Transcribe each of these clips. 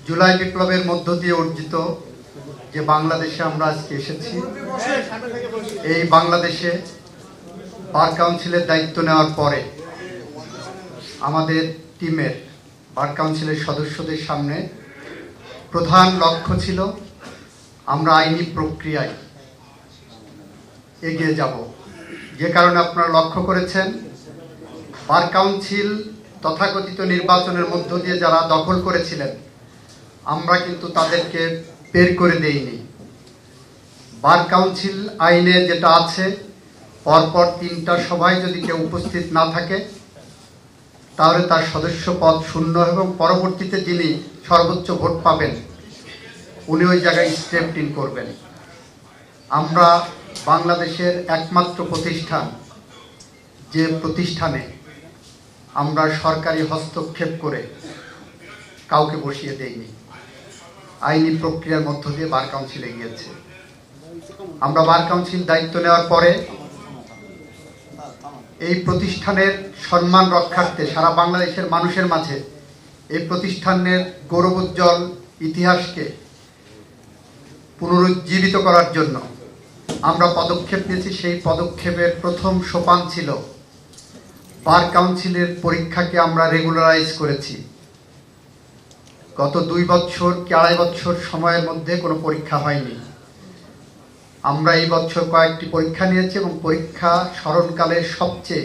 জুলাই বিপ্লবের মধ্য দিয়ে অর্জিত যে বাংলাদেশে আমরা আজকে এসেছি, এই বাংলাদেশে বার কাউন্সিলের দায়িত্ব নেওয়ার পরে আমাদের টিমের বার কাউন্সিলের সদস্যদের সামনে প্রধান লক্ষ্য ছিল আমরা আইনি প্রক্রিয়ায় এগিয়ে যাব। যে কারণে আপনারা লক্ষ্য করেছেন বার কাউন্সিল তথাকথিত নির্বাচনের মধ্য দিয়ে যারা দখল করেছিলেন আমরা কিন্তু তাদেরকে বের করে দেইনি। বার কাউন্সিল আইনে যেটা আছে, পরপর 3টা সভায় যদি কেউ উপস্থিত না থাকে তাহলে তার সদস্য পদ শূন্য এবং পরবর্তীতে যিনি সর্বোচ্চ ভোট পাবেন উনি ওই জায়গায় স্টেপ ইন করবেন। আমরা বাংলাদেশের একমাত্র প্রতিষ্ঠান যে প্রতিষ্ঠানে আমরা সরকারি হস্তক্ষেপ করে কাউকে বসিয়ে দেইনি, আইনি প্রক্রিয়ার মধ্য দিয়ে বার কাউন্সিলে গিয়েছে। আমরা বার কাউন্সিল দায়িত্ব নেওয়ার পরে এই প্রতিষ্ঠানের সম্মান রক্ষার্থে সারা বাংলাদেশের মানুষের মাঝে এই প্রতিষ্ঠানের গৌরবোজ্জ্বল ইতিহাসকে পুনরুজ্জীবিত করার জন্য আমরা পদক্ষেপ নিয়েছি। সেই পদক্ষেপের প্রথম সোপান ছিল বার কাউন্সিলের পরীক্ষাকে আমরা রেগুলারাইজ করেছি। গত 2 বছর কি 2.5 বছর সময়ের মধ্যে কোনো পরীক্ষা হয়নি। আমরা এই বছর কয়েকটি পরীক্ষা নিয়েছি এবং পরীক্ষা স্মরণকালের সবচেয়ে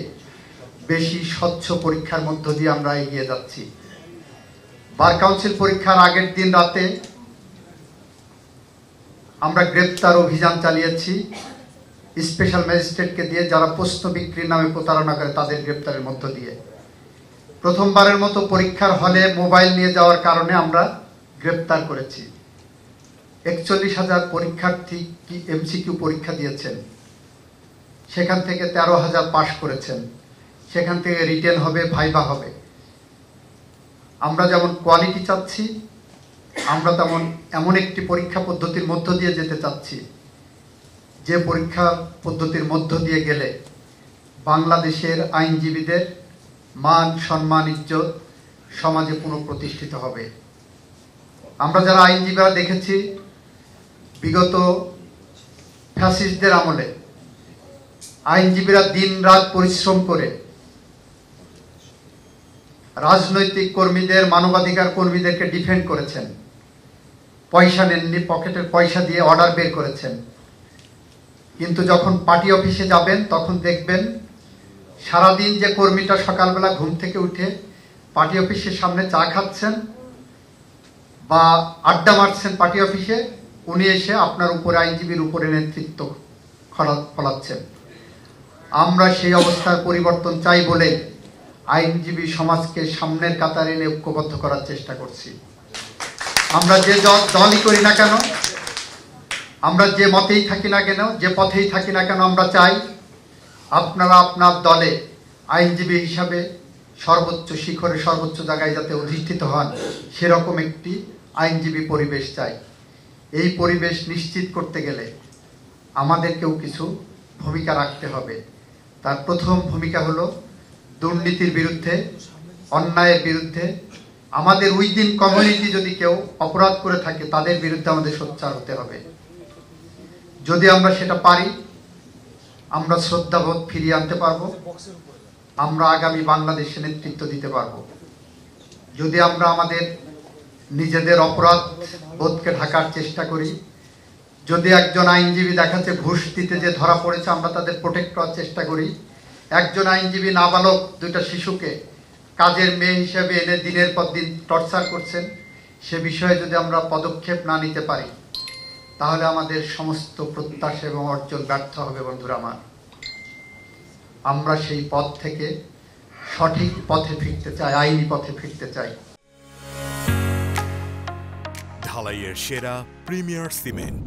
বেশি স্বচ্ছ পরীক্ষার মধ্য দিয়ে আমরা এগিয়ে যাচ্ছি। বার কাউন্সিল পরীক্ষার আগের দিন রাতে আমরা গ্রেপ্তার অভিযান চালিয়েছি স্পেশাল ম্যাজিস্ট্রেটকে দিয়ে, যারা প্রশ্ন বিক্রির নামে প্রতারণা করে তাদের গ্রেপ্তারের মধ্য দিয়ে। প্রথমবারের মতো পরীক্ষার হলে মোবাইল নিয়ে যাওয়ার কারণে আমরা গ্রেপ্তার করেছি। 41,000 পরীক্ষার্থী কি এমসিকিউ পরীক্ষা দিয়েছেন, সেখান থেকে 13,000 পাশ করেছেন। সেখান থেকে রিটেন হবে, ভাইবা হবে। আমরা যেমন কোয়ালিটি চাচ্ছি, আমরা তেমন এমন একটি পরীক্ষা পদ্ধতির মধ্য দিয়ে যেতে চাচ্ছি যে পরীক্ষা পদ্ধতির মধ্য দিয়ে গেলে বাংলাদেশের আইনজীবীদের মান, সম্মান, ইজ্জত সমাজে পুনঃপ্রতিষ্ঠিত হবে। আমরা যারা আইনজীবীরা দেখেছি বিগত ফ্যাসিস্টদের আমলে আইনজীবীরা দিন-রাত পরিশ্রম করে রাজনৈতিক কর্মীদের, মানবাধিকার কর্মীদেরকে ডিফেন্ড করেছেন, পয়সা নেননি, পকেটের পয়সা দিয়ে অর্ডার বের করেছেন। কিন্তু যখন পার্টি অফিসে যাবেন তখন দেখবেন সারাদিন যে কর্মীটা সকালবেলা ঘুম থেকে উঠে পার্টি অফিসের সামনে চা খাচ্ছেন বা আড্ডা মারছেন পার্টি অফিসে, উনি এসে আপনার উপরে, আইনজীবীর উপরে নেতৃত্ব ফলাচ্ছেন। আমরা সেই অবস্থার পরিবর্তন চাই বলে আইনজীবী সমাজকে সামনের কাতারে এনে ঐক্যবদ্ধ করার চেষ্টা করছি। আমরা যে দলই করি না কেন, আমরা যে মতেই থাকি না কেন, যে পথেই থাকি না কেন, আমরা চাই আপনারা আপনার দলে আইনজীবী হিসাবে সর্বোচ্চ শিখরে, সর্বোচ্চ জায়গায় যাতে অধিষ্ঠিত হন, সেরকম একটি আইনজীবী পরিবেশ চাই। এই পরিবেশ নিশ্চিত করতে গেলে আমাদেরকেও কিছু ভূমিকা রাখতে হবে। তার প্রথম ভূমিকা হলো দুর্নীতির বিরুদ্ধে, অন্যায়ের বিরুদ্ধে। আমাদের উইদিন কমিউনিটি যদি কেউ অপরাধ করে থাকে তাদের বিরুদ্ধে আমাদের সোচ্চার হতে হবে। যদি আমরা সেটা পারি, আমরা শ্রদ্ধাবোধ ফিরিয়ে আনতে পারবো, আমরা আগামী বাংলাদেশে নেতৃত্ব দিতে পারবো। যদি আমরা আমাদের নিজেদের অপরাধ বোধকে ঢাকার চেষ্টা করি, যদি একজন আইনজীবী দেখাচ্ছে ঘুষ দিতে যে ধরা পড়েছে আমরা তাদের প্রোটেক্ট করার চেষ্টা করি, একজন আইনজীবী নাবালক 2টা শিশুকে কাজের মেয়ে হিসেবে এনে দিনের পর দিন টর্চার করছেন, সে বিষয়ে যদি আমরা পদক্ষেপ না নিতে পারি তাহলে আমাদের সমস্ত প্রত্যাশা এবং অর্জন ব্যর্থ হবে। বন্ধুরা আমার, আমরা সেই পথ থেকে সঠিক পথে ফিরতে চাই, আইনি পথে ফিরতে চাই। ঢালাইয়ের সেরা প্রিমিয়ার সিমেন্ট।